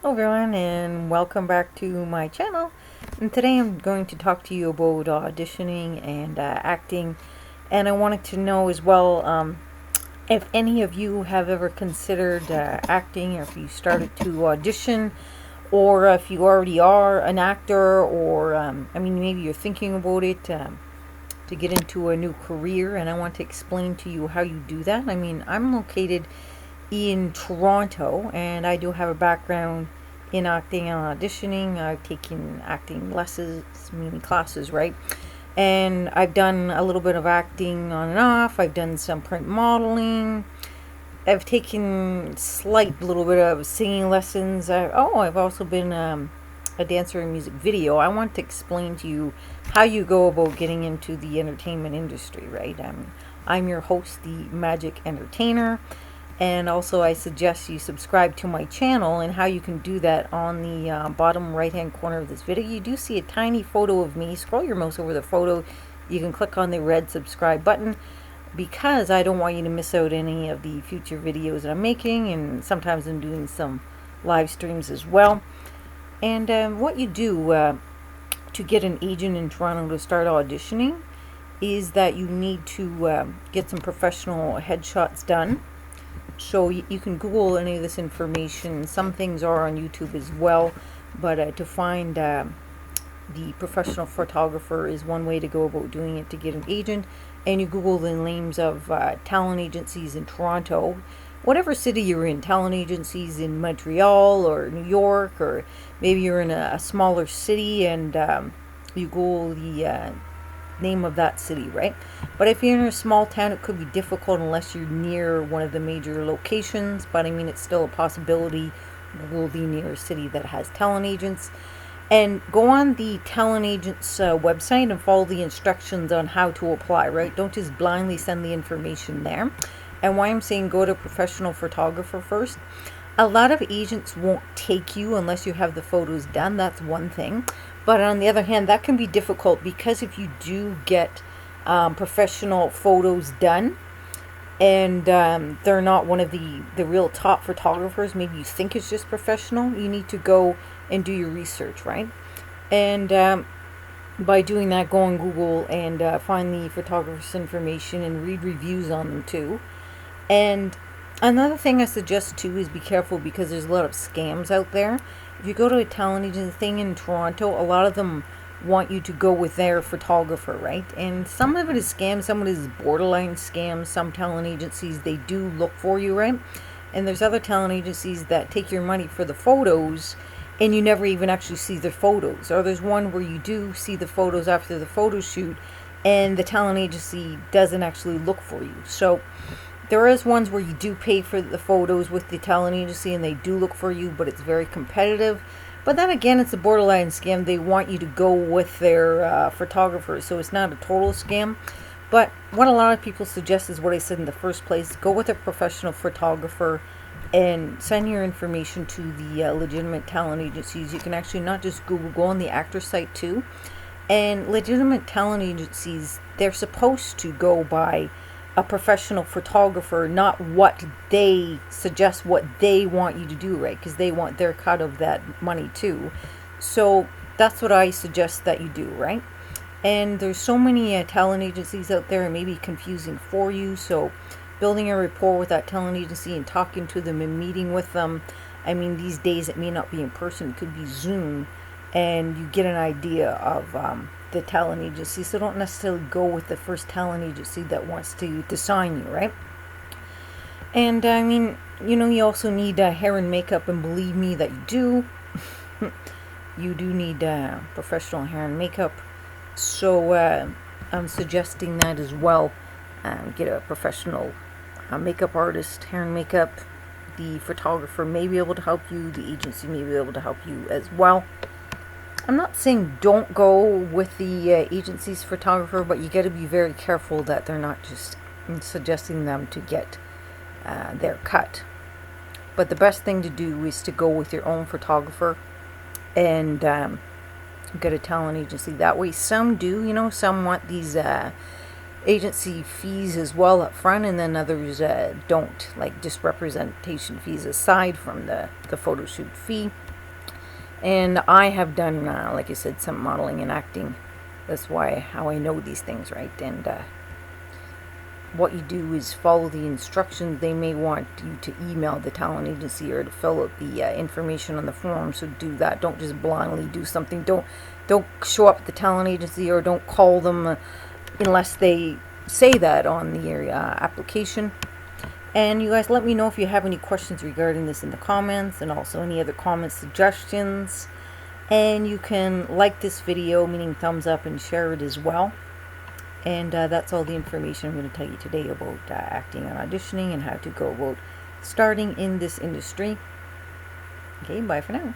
Hello everyone and welcome back to my channel, and today I'm going to talk to you about auditioning and acting, and I wanted to know as well if any of you have ever considered acting, or if you started to audition, or if you already are an actor, or I mean maybe you're thinking about it to get into a new career, and I want to explain to you how you do that. I mean, I'm located in Toronto, and I do have a background in acting and auditioning. I've taken acting lessons, meaning classes, right? And I've done a little bit of acting on and off. I've done some print modeling. I've taken slight little bit of singing lessons. I've also been a dancer in music video. I want to explain to you how you go about getting into the entertainment industry, right? I'm your host, the Magic Entertainer. And also I suggest you subscribe to my channel, and how you can do that on the bottom right hand corner of this video. You do see a tiny photo of me. Scroll your mouse over the photo. You can click on the red subscribe button, because I don't want you to miss out any of the future videos that I'm making, and sometimes I'm doing some live streams as well. And what you do to get an agent in Toronto to start auditioning is that you need to get some professional headshots done. So you can Google any of this information. Some things are on YouTube as well, but to find the professional photographer is one way to go about doing it to get an agent. And you Google the names of talent agencies in Toronto, whatever city you're in. Talent agencies in Montreal or New York, or maybe you're in a smaller city, and you Google the name of that city, right? But if you're in a small town, it could be difficult unless you're near one of the major locations. But I mean, it's still a possibility. Google the nearest city that has talent agents, and go on the talent agent's website and follow the instructions on how to apply, right? Don't just blindly send the information there. And why I'm saying go to a professional photographer first: a lot of agents won't take you unless you have the photos done. That's one thing. But on the other hand, that can be difficult, because if you do get professional photos done, and they're not one of the real top photographers, maybe you think it's just professional, you need to go and do your research, right? And by doing that, go on Google and find the photographer's information and read reviews on them too. And another thing I suggest too is be careful, because there's a lot of scams out there. If you go to a talent agent thing in Toronto, a lot of them want you to go with their photographer, right? And some of it is scam, some of it is borderline scam. Some talent agencies, they do look for you, right? And there's other talent agencies that take your money for the photos, and you never even actually see the photos. Or there's one where you do see the photos after the photo shoot, and the talent agency doesn't actually look for you. So there is ones where you do pay for the photos with the talent agency, and they do look for you, but it's very competitive. But then again, it's a borderline scam. They want you to go with their photographer, so it's not a total scam. But what a lot of people suggest is what I said in the first place: go with a professional photographer and send your information to the legitimate talent agencies. You can actually not just Google, go on the actor site too. And legitimate talent agencies, they're supposed to go by a professional photographer, not what they suggest, what they want you to do, right? Because they want their cut of that money too. So that's what I suggest that you do, right? And there's so many talent agencies out there, it may be confusing for you. So building a rapport with that talent agency and talking to them and meeting with them. I mean, these days it may not be in person, it could be Zoom, and you get an idea of the talent agency. So don't necessarily go with the first talent agency that wants to sign you, right? And I mean, you also need hair and makeup, and believe me that you do. You do need professional hair and makeup. So I'm suggesting that as well. Get a professional makeup artist, hair and makeup. The photographer may be able to help you. The agency may be able to help you as well. I'm not saying don't go with the agency's photographer, but you got to be very careful that they're not just suggesting them to get their cut. But the best thing to do is to go with your own photographer and get a talent agency that way. Some do, some want these agency fees as well up front, and then others don't, like just representation fees aside from the photo shoot fee. And I have done, like I said, some modeling and acting. That's how I know these things, right? And what you do is follow the instructions. They may want you to email the talent agency or to fill out the information on the form. So do that. Don't just blindly do something. Don't show up at the talent agency, or don't call them unless they say that on the application. And you guys, let me know if you have any questions regarding this in the comments, and also any other comments, suggestions. And you can like this video, meaning thumbs up, and share it as well. And that's all the information I'm going to tell you today about acting and auditioning and how to go about starting in this industry. Okay, bye for now.